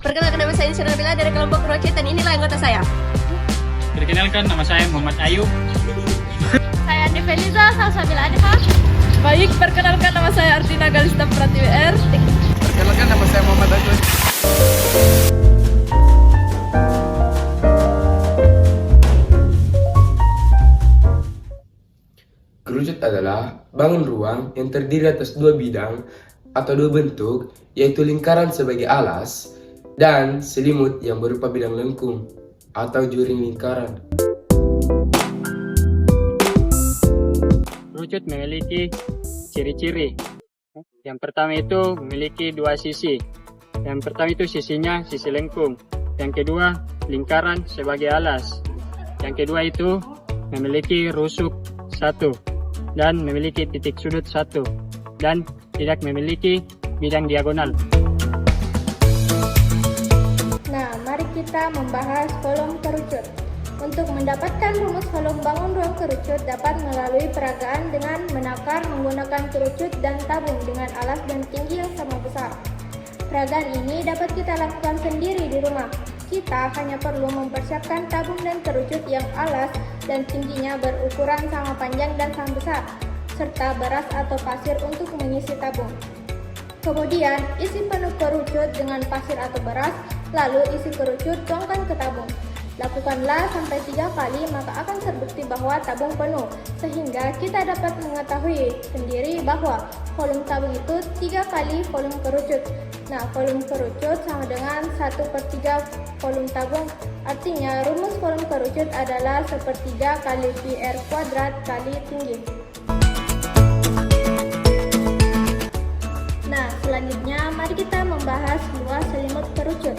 Perkenalkan, nama saya Insyirah Bila dari kelompok Roket dan inilah anggota saya. Perkenalkan, nama saya Muhammad Ayub. Saya Andi Feliza, Salsabila Adha. Baik, perkenalkan nama saya Artina Galista Pratiwi R. Perkenalkan, nama saya Muhammad Agus. Kerucut adalah bangun ruang yang terdiri atas dua bidang atau dua bentuk, yaitu lingkaran sebagai alas dan selimut yang berupa bidang lengkung atau juring lingkaran. Kerucut memiliki ciri-ciri. Yang pertama itu memiliki dua sisi. Yang pertama itu sisinya sisi lengkung. Yang kedua lingkaran sebagai alas. Yang kedua itu memiliki rusuk satu dan memiliki titik sudut satu dan tidak memiliki bidang diagonal. Nah, mari kita membahas kolom kerucut. Untuk mendapatkan rumus kolom bangun ruang kerucut dapat melalui peragaan dengan menakar menggunakan kerucut dan tabung dengan alas dan tinggi yang sama besar. Peragaan ini dapat kita lakukan sendiri di rumah. Kita hanya perlu mempersiapkan tabung dan kerucut yang alas dan tingginya berukuran sama panjang dan sama besar, serta beras atau pasir untuk mengisi tabung. Kemudian, isi penuh kerucut dengan pasir atau beras, lalu isi kerucut tuangkan ke tabung. Lakukanlah sampai 3 kali, maka akan terbukti bahwa tabung penuh, sehingga kita dapat mengetahui sendiri bahwa volume tabung itu 3 kali volume kerucut. Nah, volume kerucut sama dengan 1/3 volume tabung, artinya rumus volume kerucut adalah 1/3 kali PR kuadrat kali tinggi. Nah, selanjutnya mari kita membahas luas selimut kerucut.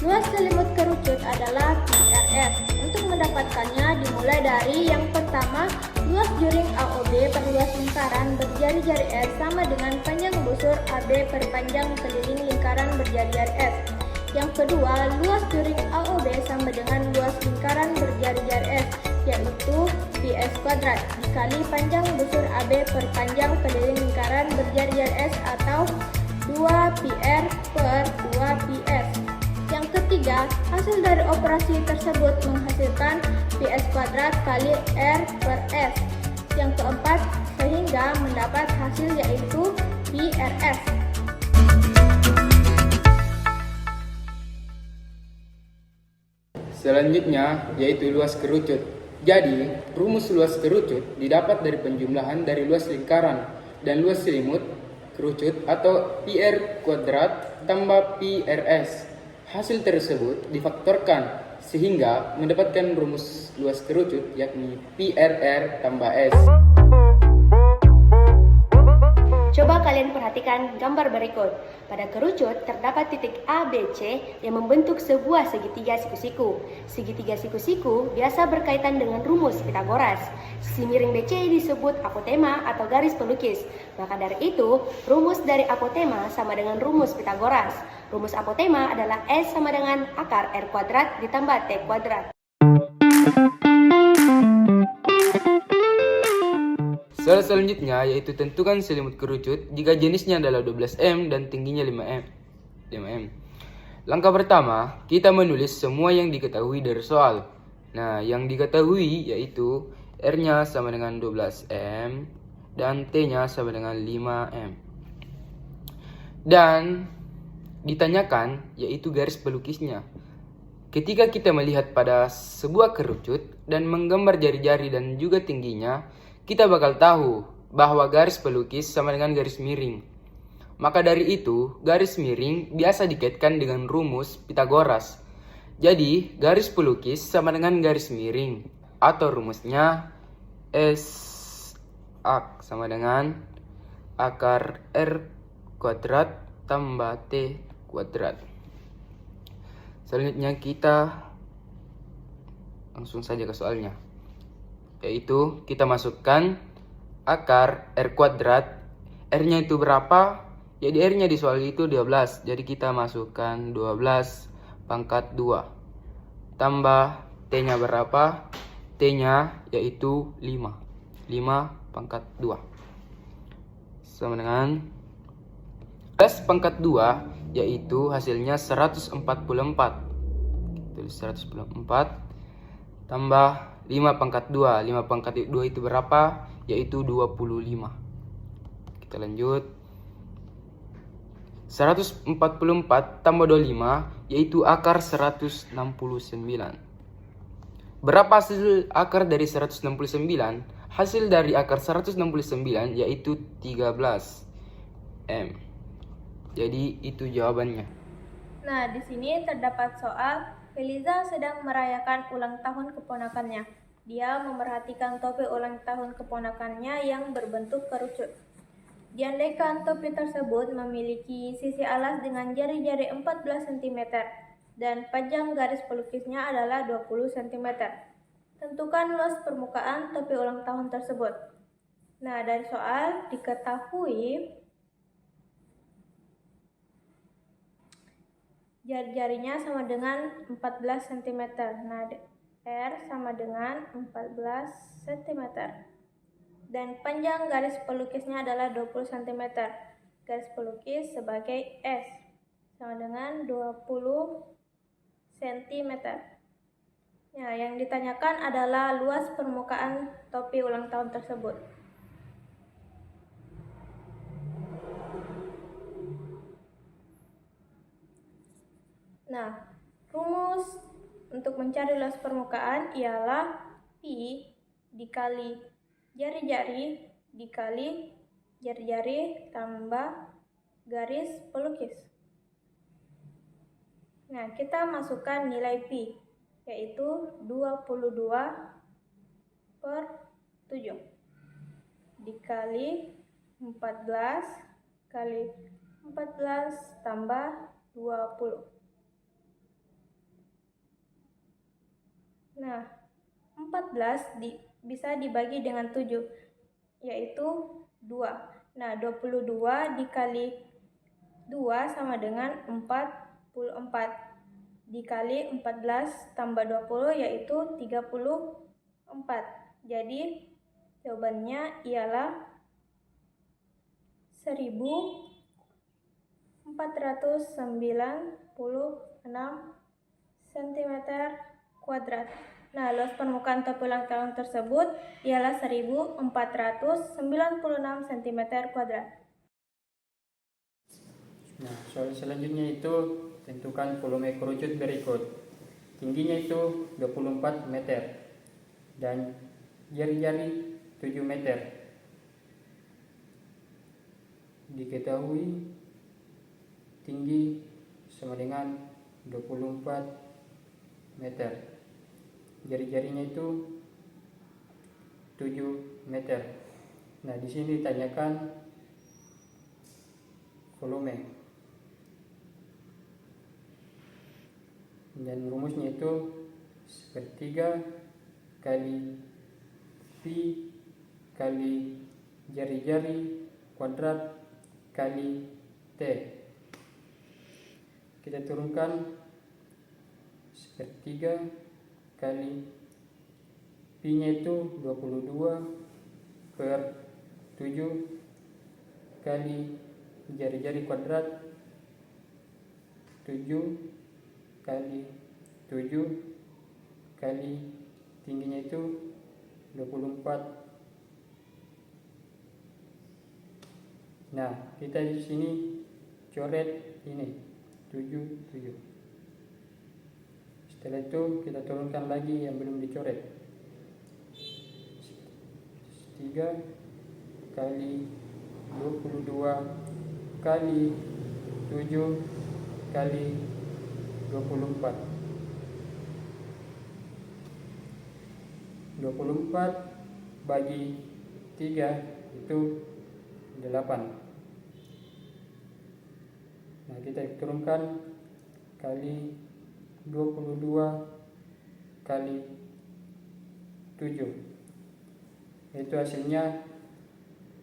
Luas selimut kerucut adalah PRS. Untuk mendapatkannya dimulai dari yang pertama, luas juring AOB per luas lingkaran berjari-jari S sama dengan panjang busur AB per panjang keliling lingkaran berjari-jari S. Yang kedua, luas juring AOB sama dengan luas lingkaran berjari-jari S, yaitu PS kuadrat dikali panjang busur AB per panjang keliling lingkaran berjari-jari S atau 2PR per 2PS. Yang ketiga, hasil dari operasi tersebut menghasilkan PS kuadrat kali R per S. Yang keempat, sehingga mendapat hasil yaitu PRS. Selanjutnya yaitu luas kerucut. Jadi, rumus luas kerucut didapat dari penjumlahan dari luas lingkaran dan luas selimut kerucut atau PR kuadrat tambah PRS. Hasil tersebut difaktorkan sehingga mendapatkan rumus luas kerucut yakni PRR tambah S. Coba kalian perhatikan gambar berikut. Pada kerucut terdapat titik A, B, C yang membentuk sebuah segitiga siku-siku. Segitiga siku-siku biasa berkaitan dengan rumus Pitagoras. Sisi miring BC disebut apotema atau garis pelukis. Maka dari itu, rumus dari apotema sama dengan rumus Pitagoras. Rumus apotema adalah S sama dengan akar R kuadrat ditambah T kuadrat. Soal selanjutnya yaitu tentukan selimut kerucut jika jenisnya adalah 12M dan tingginya 5M. Langkah pertama, kita menulis semua yang diketahui dari soal. Nah, yang diketahui yaitu R-nya sama dengan 12M dan T-nya sama dengan 5M. Dan ditanyakan yaitu garis pelukisnya. Ketika kita melihat pada sebuah kerucut dan menggambar jari-jari dan juga tingginya, kita bakal tahu bahwa garis pelukis sama dengan garis miring. Maka dari itu, garis miring biasa dikaitkan dengan rumus Pitagoras. Jadi, garis pelukis sama dengan garis miring. Atau rumusnya S sama dengan akar R kuadrat tambah T kuadrat. Selanjutnya kita langsung saja ke soalnya. Yaitu kita masukkan akar R kuadrat. R-nya itu berapa? Jadi R-nya di soal itu 12. Jadi kita masukkan 12 pangkat 2. Tambah T-nya berapa? T-nya yaitu 5. 5 pangkat 2. Sama dengan 12 pangkat 2 yaitu hasilnya 144. Tulis 144 tambah 5 pangkat 2. 5 pangkat 2 itu berapa? Yaitu 25. Kita lanjut. 144 tambah 25 yaitu akar 169. Berapa hasil akar dari 169? Hasil dari akar 169 yaitu 13 M. Jadi itu jawabannya. Nah, di sini terdapat soal Feliza sedang merayakan ulang tahun keponakannya. Dia memerhatikan topi ulang tahun keponakannya yang berbentuk kerucut. Diandaikan topi tersebut memiliki sisi alas dengan jari-jari 14 cm dan panjang garis pelukisnya adalah 20 cm. Tentukan luas permukaan topi ulang tahun tersebut. Nah, dari soal diketahui jari-jarinya sama dengan 14 cm. Nah, R sama dengan 14 cm. Dan panjang garis pelukisnya adalah 20 cm. Garis pelukis sebagai S sama dengan 20 cm. Ya, yang ditanyakan adalah luas permukaan topi ulang tahun tersebut. Nah, rumus untuk mencari luas permukaan ialah Pi dikali jari-jari dikali jari-jari tambah garis pelukis. Nah, kita masukkan nilai Pi, yaitu 22/7 dikali 14 kali 14 tambah 20. Nah, 14 bisa dibagi dengan 7, yaitu 2. Nah, 22 dikali 2 sama dengan 44. Dikali 14 tambah 20 yaitu 34. Jadi, jawabannya ialah 1496 cm kuadrat. Nah, luas permukaan topi ulang tahun tersebut ialah 1496 cm kuadrat. Nah, soal selanjutnya itu tentukan volume kerucut berikut. Tingginya itu 24 meter dan jari-jari 7 meter. Diketahui tinggi sama dengan 24 meter. Jari-jarinya itu 7 meter. Nah, di sini ditanyakan volume. Dan rumusnya itu 1/3 kali Pi kali jari-jari kuadrat kali T. Kita turunkan 1/3 kali Pi-nya itu 22/7 kali jari-jari kuadrat 7 kali 7 kali tingginya itu 24. Nah, kita di sini coret ini 7. Setelah itu kita turunkan lagi yang belum dicoret. 3 kali 22 kali 7 kali 24. 24 bagi 3 itu 8. Nah, kita turunkan kali 22 kali 7. Itu hasilnya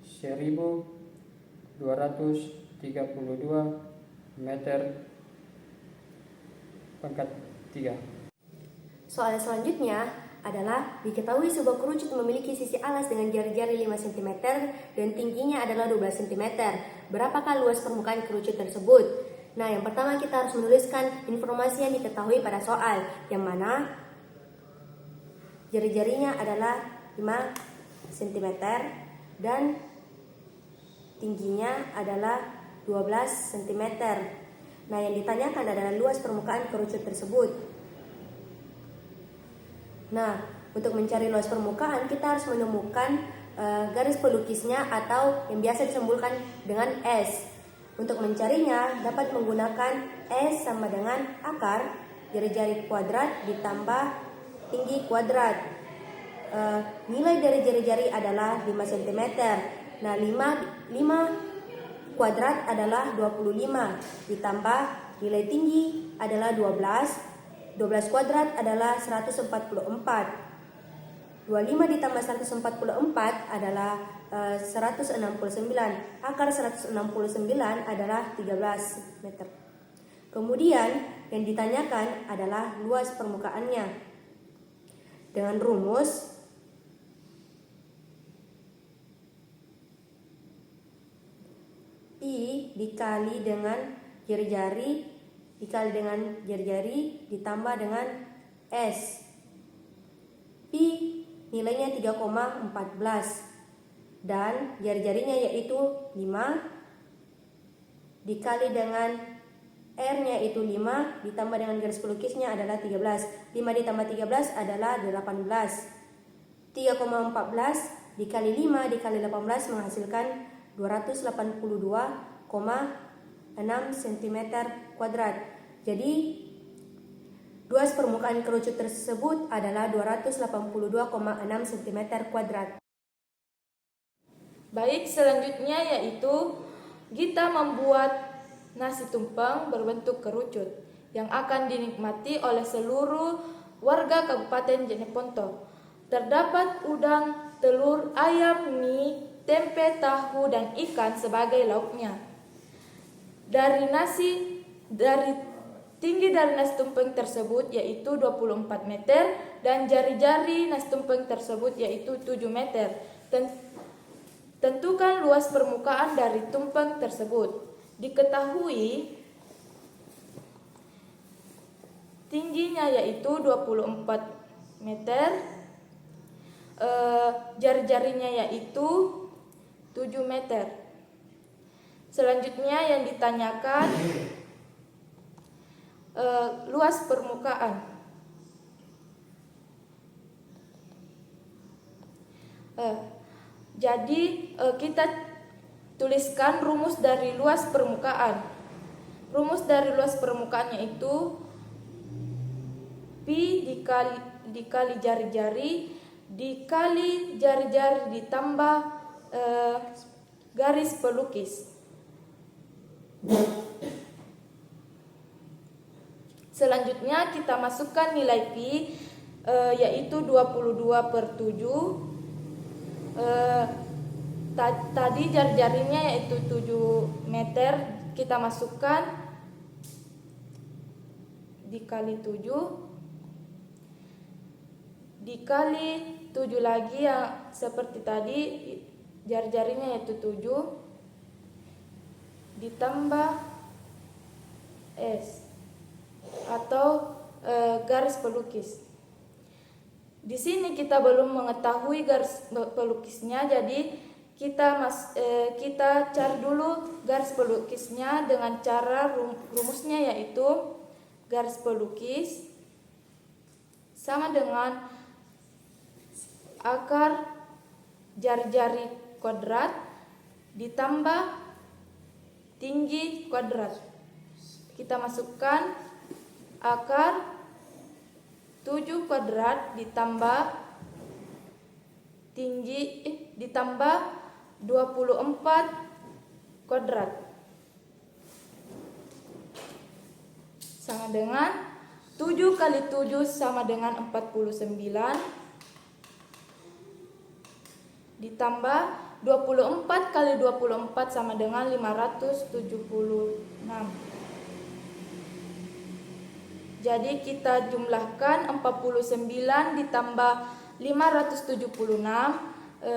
1232 meter pangkat 3. Soal selanjutnya adalah diketahui sebuah kerucut memiliki sisi alas dengan jari-jari 5 cm dan tingginya adalah 12 cm. Berapakah luas permukaan kerucut tersebut? Nah, yang pertama kita harus menuliskan informasi yang diketahui pada soal, yang mana jari-jarinya adalah 5 cm dan tingginya adalah 12 cm. Nah, yang ditanyakan adalah luas permukaan kerucut tersebut. Nah, untuk mencari luas permukaan kita harus menemukan garis pelukisnya atau yang biasa disebutkan dengan S. Untuk mencarinya dapat menggunakan S sama dengan akar jari-jari kuadrat ditambah tinggi kuadrat. Nilai dari jari-jari adalah 5 cm. Nah, 5 kuadrat adalah 25 ditambah nilai tinggi adalah 12. 12 kuadrat adalah 144. 25 ditambah 144 adalah 169. Akar 169 adalah 13 meter. Kemudian yang ditanyakan adalah luas permukaannya. Dengan rumus Pi dikali dengan jari-jari ditambah dengan S. Pi nilainya 3,14 dan jari-jarinya yaitu 5 dikali dengan R-nya itu 5 ditambah dengan garis pelukisnya adalah 13. 5 ditambah 13 adalah 18. 3,14 dikali 5 dikali 18 menghasilkan 282,6 cm kuadrat. Jadi luas permukaan kerucut tersebut adalah 282,6 cm kuadrat. Baik, selanjutnya yaitu kita membuat nasi tumpeng berbentuk kerucut yang akan dinikmati oleh seluruh warga Kabupaten Jeneponto. Terdapat udang, telur, ayam, mie, tempe, tahu, dan ikan sebagai lauknya. Tinggi dari nasi tumpeng tersebut yaitu 24 meter dan jari-jari nasi tumpeng tersebut yaitu 7 meter. Tentukan luas permukaan dari tumpeng tersebut. Diketahui tingginya yaitu 24 meter, jari-jarinya yaitu 7 meter. Selanjutnya yang ditanyakan luas permukaan. Jadi kita tuliskan rumus dari luas permukaan. Rumus dari luas permukaannya itu Pi dikali jari-jari dikali jari-jari ditambah garis pelukis. Selanjutnya kita masukkan nilai Pi yaitu 22/7. Tadi jari-jarinya yaitu 7 meter, kita masukkan dikali 7 dikali 7 lagi yang seperti tadi, jari-jarinya yaitu 7 ditambah S atau garis pelukis. Di sini kita belum mengetahui garis pelukisnya, jadi kita cari dulu garis pelukisnya dengan cara rumusnya yaitu garis pelukis sama dengan akar jari-jari kuadrat ditambah tinggi kuadrat. Kita masukkan akar 7 kuadrat ditambah tinggi ditambah 24 kuadrat sama dengan 7 kali 7 sama dengan 49 ditambah 24 kali 24 sama dengan 576. Jadi kita jumlahkan 49 ditambah 576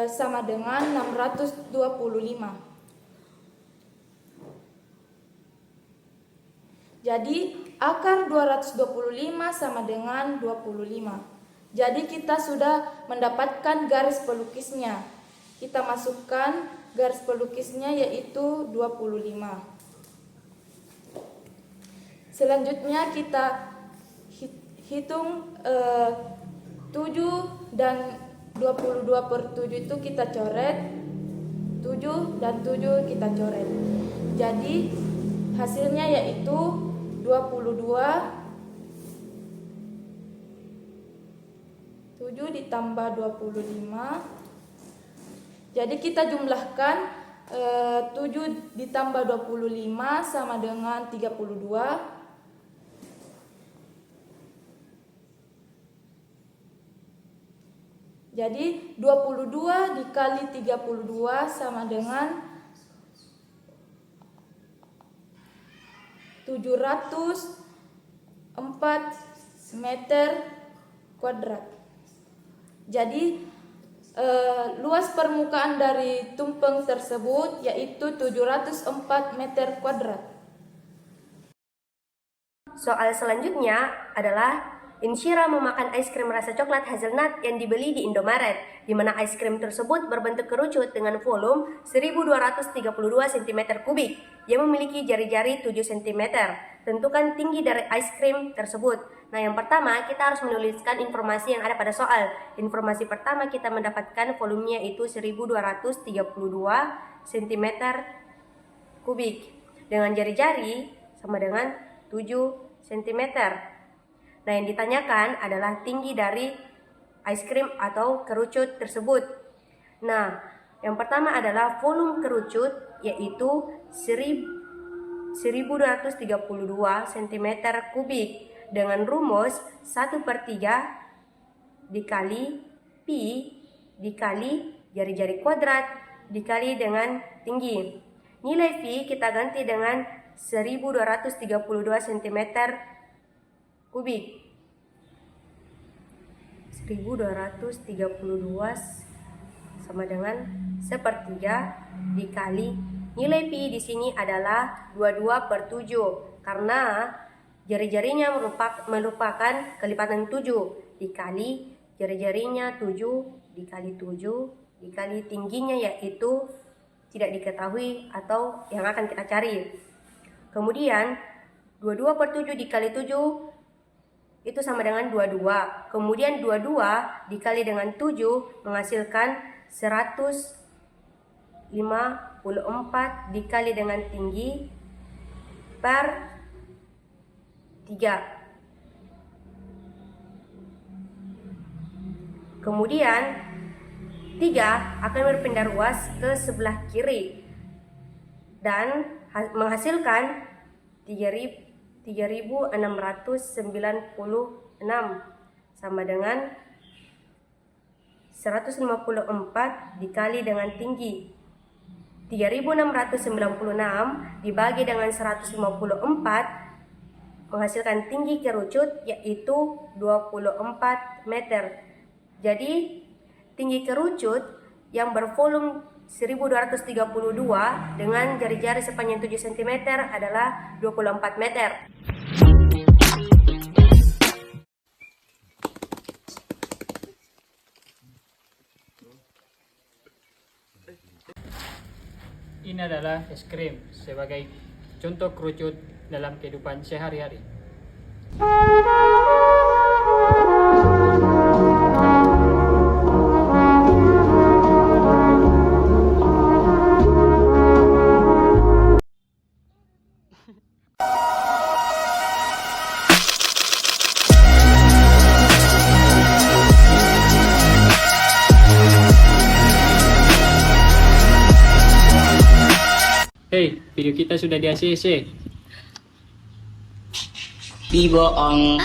sama dengan 625. Jadi akar 225 sama dengan 25. Jadi kita sudah mendapatkan garis pelukisnya. Kita masukkan garis pelukisnya yaitu 25. Selanjutnya kita hitung 7 dan 22/7 itu kita coret. 7 dan 7 kita coret. Jadi hasilnya yaitu 22. 7 ditambah 25. Jadi kita jumlahkan 7 ditambah 25 sama dengan 32. Jadi 22 dikali 32 sama dengan 704 meter kuadrat. Jadi luas permukaan dari tumpeng tersebut yaitu 704 meter kuadrat. Soal selanjutnya adalah Insyira memakan es krim rasa coklat hazelnut yang dibeli di Indomaret, di mana es krim tersebut berbentuk kerucut dengan volume 1232 cm3 yang memiliki jari-jari 7 cm. Tentukan tinggi dari es krim tersebut. Nah, yang pertama kita harus menuliskan informasi yang ada pada soal. Informasi pertama kita mendapatkan volumenya itu 1232 cm3 dengan jari-jari sama dengan 7 cm. Nah, yang ditanyakan adalah tinggi dari es krim atau kerucut tersebut. Nah, yang pertama adalah volume kerucut yaitu 1232 cm3 dengan rumus 1/3 dikali pi dikali jari-jari kuadrat dikali dengan tinggi. Nilai pi kita ganti dengan 1232 cm3 1232 sama dengan 1/3 dikali nilai pi di sini adalah 22/7 karena jari-jarinya merupakan kelipatan 7 dikali jari-jarinya 7 dikali 7 dikali tingginya yaitu tidak diketahui atau yang akan kita cari. Kemudian 22/7 dikali 7 itu sama dengan 22. Kemudian 22 dikali dengan 7 menghasilkan 154 dikali dengan tinggi per 3. Kemudian 3 akan berpindah ruas ke sebelah kiri dan menghasilkan 3696 sama dengan 154 dikali dengan tinggi. 3696 dibagi dengan 154 menghasilkan tinggi kerucut yaitu 24 meter. Jadi tinggi kerucut yang bervolume 1232 dengan jari-jari sepanjang 7 cm adalah 24 meter. Ini adalah es krim sebagai contoh kerucut dalam kehidupan sehari-hari. Hey, video kita sudah di ACC. Bibo on